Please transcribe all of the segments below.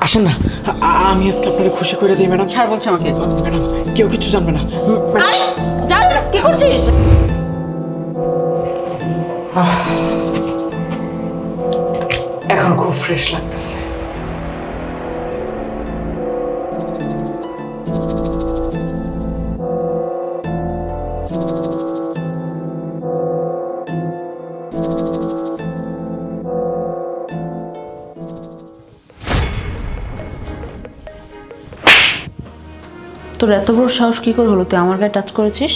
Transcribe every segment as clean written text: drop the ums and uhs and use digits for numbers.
আসেন না, আমি আজকে আপনাকে খুশি করে দিই ম্যাডাম। ছাড় বলছে আমাকে। ম্যাডাম কেউ কিছু জানবে না। আরে জানিস কি করছিস? এখন খুব ফ্রেশ লাগতেছে। তোর এত বড় সাহস কি করে হলো? তুই আমার গায়ে টাচ করেছিস?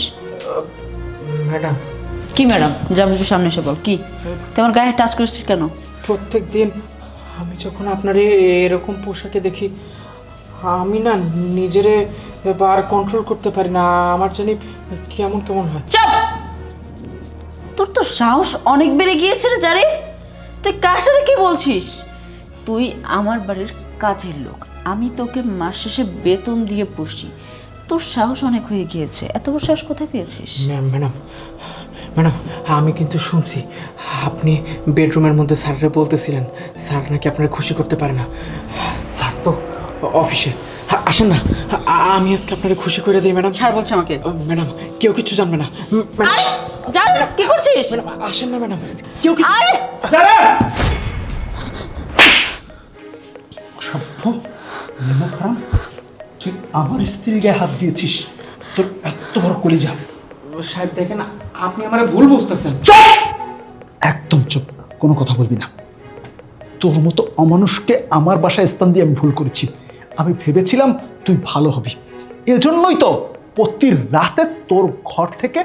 ম্যাডাম কি ম্যাডাম? যাবো সামনে এসে বল কি? তুই আমার গায়ে টাচ করেছিস কেন? প্রত্যেক দিন আমি যখন আপনার এরকম পোশাকে দেখি, আমি না নিজেরে আর কন্ট্রোল করতে পারি না। আমার জানি কেমন কেমন হয়। চাপ! তোর তো সাহস অনেক বেড়ে গিয়েছে রে জারিফ। তুই কার সাথে কি বলছিস? তুই আমার বাড়ির কাজের লোক, আমি তোকে মাস শেষে বেতন দিয়ে পুষি। তোর সাহস অনেক হয়ে গিয়েছে। এত বড় সাহস কোথায় পেয়েছিস? ম্যাডাম ম্যাডাম আমি কিন্তু শুনছি আপনি বেডরুমের মধ্যে স্যাররে বলতেছিলেন স্যার নাকি আপনারা খুশি করতে পারে না। স্যার তো অফিসে। আসেন না, আমি আজকে আপনারা খুশি করে দিই ম্যাডাম। ছাড় বলছে আমাকে। ম্যাডাম কেউ কিছু জানবে না। আরে জানিস কি করছিস? ম্যাডাম আসেন না ম্যাডাম, কেউ কিছু। আরে সভ্য নিমখারাম, তুই আমার স্ত্রীর গায়ে হাত দিয়েছিস? তোর এত বড় কলিজা! সাহেব দেখেন, আপনি আমার ভুল বুঝতেছেন। চুপ! একদম চুপ, কোনো কথা বলবি না। তোর মতো অমানুষকে আমার বাসায় স্থান দিয়ে আমি ভুল করেছি। আমি ভেবেছিলাম তুই ভালো হবি, এজন্যই তো প্রতি রাতে তোর ঘর থেকে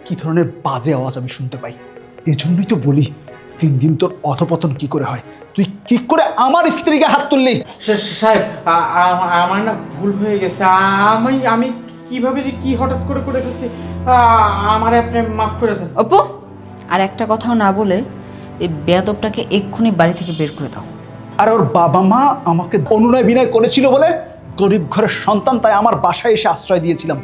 কি ধরনের বাজে আওয়াজ আমি শুনতে পাই। এজন্যই তো বলি দিন দিন তোর অধপতন কি করে হয়। তুই কি করে আমার স্ত্রীকে হাত তুললি? সাহেব আমার না ভুল হয়ে গেছে। আমি কিভাবে যে কি হঠাৎ করে করে ফেলছি, আমার আপনি মাফ করে দেন। অপু, আর একটা কথাও না বলে এই বেয়াদবটাকে এক্ষুনি বাড়ি থেকে বের করে দাও। আর ওর বাবা মা আমাকে অনুনয় বিনয় করেছিল বলে গরিব ঘরের সন্তান, তাই আমার বাসায় এসে আশ্রয় দিয়েছিলাম।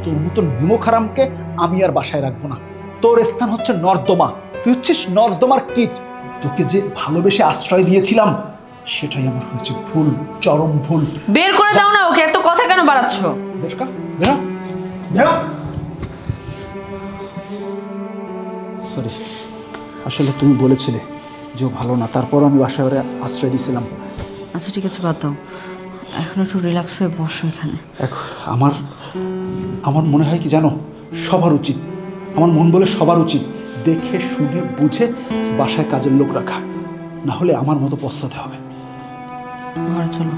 তোর মতো নিমখারামকে আমি আর বাসায় রাখবো না। তোর স্থান হচ্ছে নর্দমা, তুই হচ্ছিস নর্দমার কীট। তোকে যে ভালোবেসে আশ্রয় দিয়েছিলাম সেটাই আমার হয়েছে ভুল, চরম ভুল। বের করে দাও না ওকে, এত কথা কেন বাড়াচ্ছ? বেরকা, বেরো, বেরো। সরি, আসলে তুমি বলেছিলে যে ও ভালো না, তারপর আমি বাসায় ওরে আশ্রয় দিয়েছিলাম। আচ্ছা ঠিক আছে, বাদ দাও। এখন একটু রিল্যাক্স হয়ে বসো এখানে। এখন আমার মনে হয় কি জানো, সবার উচিত, আমার মন বলে সবার উচিত দেখে শুনে বুঝে বাসায় কাজের লোক রাখা, না হলে আমার মতো পস্তাতে হবে। ঘরে চলো।